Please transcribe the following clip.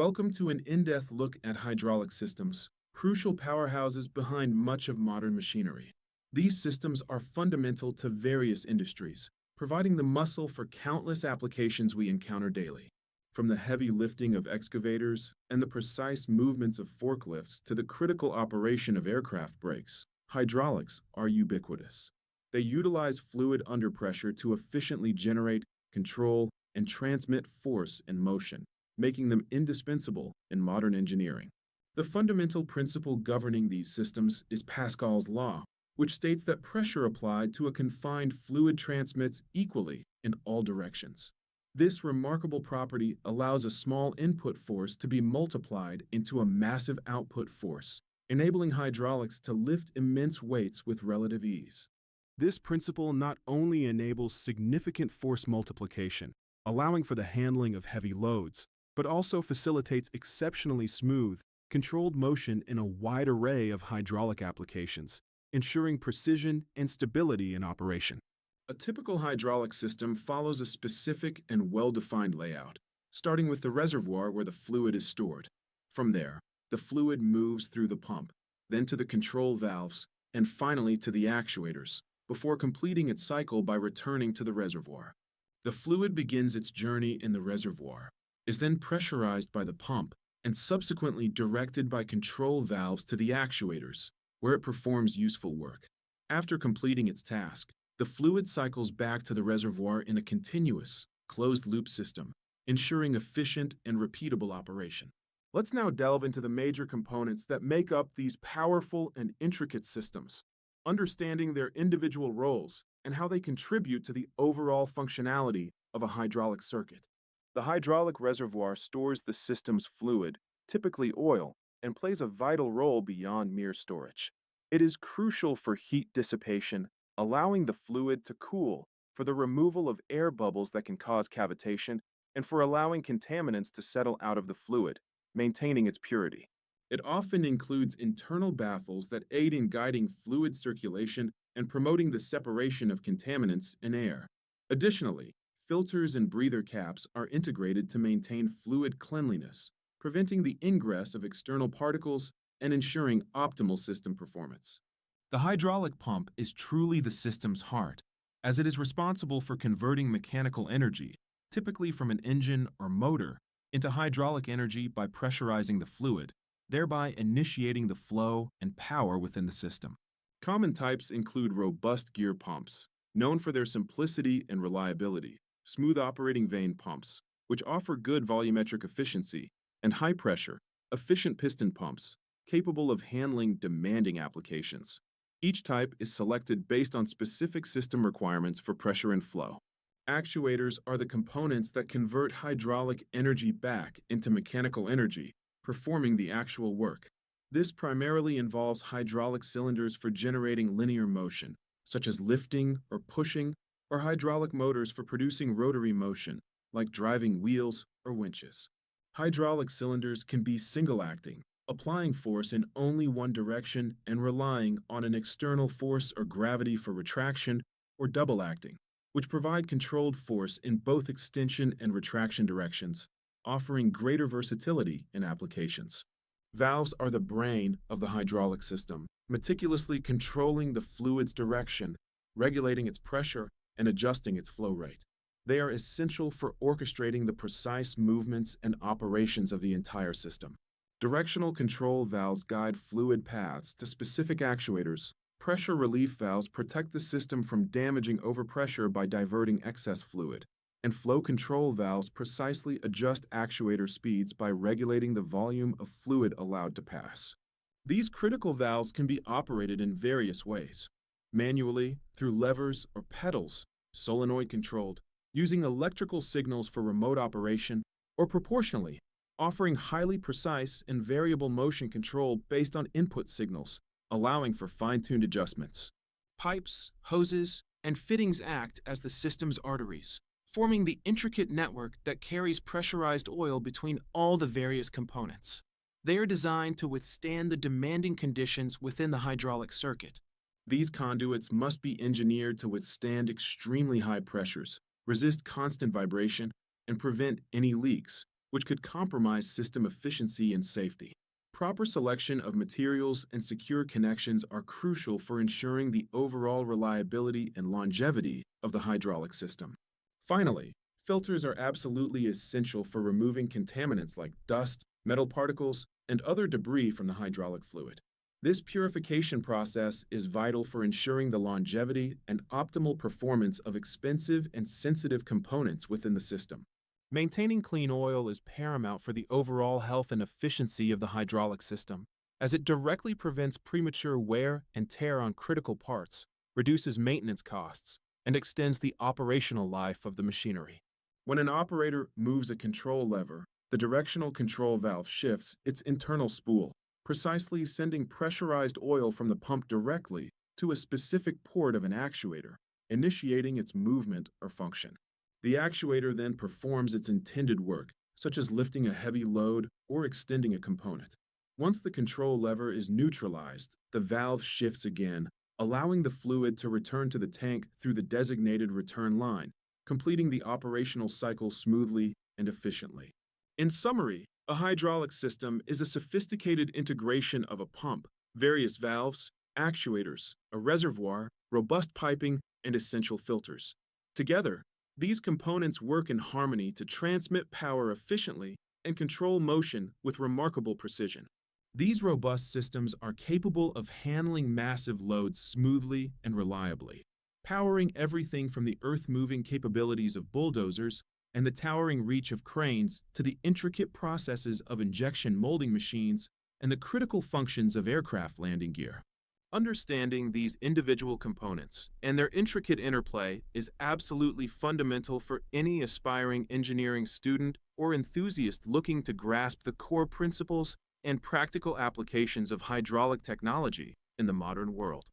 Welcome to an in-depth look at hydraulic systems, crucial powerhouses behind much of modern machinery. These systems are fundamental to various industries, providing the muscle for countless applications we encounter daily. From the heavy lifting of excavators and the precise movements of forklifts to the critical operation of aircraft brakes, hydraulics are ubiquitous. They utilize fluid under pressure to efficiently generate, control, and transmit force and motion, making them indispensable in modern engineering. The fundamental principle governing these systems is Pascal's law, which states that pressure applied to a confined fluid transmits equally in all directions. This remarkable property allows a small input force to be multiplied into a massive output force, enabling hydraulics to lift immense weights with relative ease. This principle not only enables significant force multiplication, allowing for the handling of heavy loads, but also facilitates exceptionally smooth, controlled motion in a wide array of hydraulic applications, ensuring precision and stability in operation. A typical hydraulic system follows a specific and well-defined layout, starting with the reservoir where the fluid is stored. From there, the fluid moves through the pump, then to the control valves, and finally to the actuators, before completing its cycle by returning to the reservoir. The fluid begins its journey in the reservoir, is then pressurized by the pump, and subsequently directed by control valves to the actuators, where it performs useful work. After completing its task, the fluid cycles back to the reservoir in a continuous, closed-loop system, ensuring efficient and repeatable operation. Let's now delve into the major components that make up these powerful and intricate systems, understanding their individual roles and how they contribute to the overall functionality of a hydraulic circuit. The hydraulic reservoir stores the system's fluid, typically oil, and plays a vital role beyond mere storage. It is crucial for heat dissipation, allowing the fluid to cool, for the removal of air bubbles that can cause cavitation, and for allowing contaminants to settle out of the fluid, maintaining its purity. It often includes internal baffles that aid in guiding fluid circulation and promoting the separation of contaminants in air. Additionally, filters and breather caps are integrated to maintain fluid cleanliness, preventing the ingress of external particles and ensuring optimal system performance. The hydraulic pump is truly the system's heart, as it is responsible for converting mechanical energy, typically from an engine or motor, into hydraulic energy by pressurizing the fluid, thereby initiating the flow and power within the system. Common types include robust gear pumps, known for their simplicity and reliability, smooth operating vane pumps, which offer good volumetric efficiency, and high pressure, efficient piston pumps, capable of handling demanding applications. Each type is selected based on specific system requirements for pressure and flow. Actuators are the components that convert hydraulic energy back into mechanical energy, performing the actual work. This primarily involves hydraulic cylinders for generating linear motion, such as lifting or pushing, or hydraulic motors for producing rotary motion, like driving wheels or winches. Hydraulic cylinders can be single-acting, applying force in only one direction and relying on an external force or gravity for retraction, or double-acting, which provide controlled force in both extension and retraction directions, offering greater versatility in applications. Valves are the brain of the hydraulic system, meticulously controlling the fluid's direction, regulating its pressure, and adjusting its flow rate. They are essential for orchestrating the precise movements and operations of the entire system. Directional control valves guide fluid paths to specific actuators. Pressure relief valves protect the system from damaging overpressure by diverting excess fluid, and flow control valves precisely adjust actuator speeds by regulating the volume of fluid allowed to pass. These critical valves can be operated in various ways: manually, through levers or pedals, solenoid-controlled, using electrical signals for remote operation, or proportionally, offering highly precise and variable motion control based on input signals, allowing for fine-tuned adjustments. Pipes, hoses, and fittings act as the system's arteries, forming the intricate network that carries pressurized oil between all the various components. They are designed to withstand the demanding conditions within the hydraulic circuit. These conduits must be engineered to withstand extremely high pressures, resist constant vibration, and prevent any leaks, which could compromise system efficiency and safety. Proper selection of materials and secure connections are crucial for ensuring the overall reliability and longevity of the hydraulic system. Finally, filters are absolutely essential for removing contaminants like dust, metal particles, and other debris from the hydraulic fluid. This purification process is vital for ensuring the longevity and optimal performance of expensive and sensitive components within the system. Maintaining clean oil is paramount for the overall health and efficiency of the hydraulic system, as it directly prevents premature wear and tear on critical parts, reduces maintenance costs, and extends the operational life of the machinery. When an operator moves a control lever, the directional control valve shifts its internal spool, precisely sending pressurized oil from the pump directly to a specific port of an actuator, initiating its movement or function. The actuator then performs its intended work, such as lifting a heavy load or extending a component. Once the control lever is neutralized, the valve shifts again, allowing the fluid to return to the tank through the designated return line, completing the operational cycle smoothly and efficiently. In summary, a hydraulic system is a sophisticated integration of a pump, various valves, actuators, a reservoir, robust piping, and essential filters. Together, these components work in harmony to transmit power efficiently and control motion with remarkable precision. These robust systems are capable of handling massive loads smoothly and reliably, powering everything from the earth-moving capabilities of bulldozers and the towering reach of cranes to the intricate processes of injection molding machines and the critical functions of aircraft landing gear. Understanding these individual components and their intricate interplay is absolutely fundamental for any aspiring engineering student or enthusiast looking to grasp the core principles and practical applications of hydraulic technology in the modern world.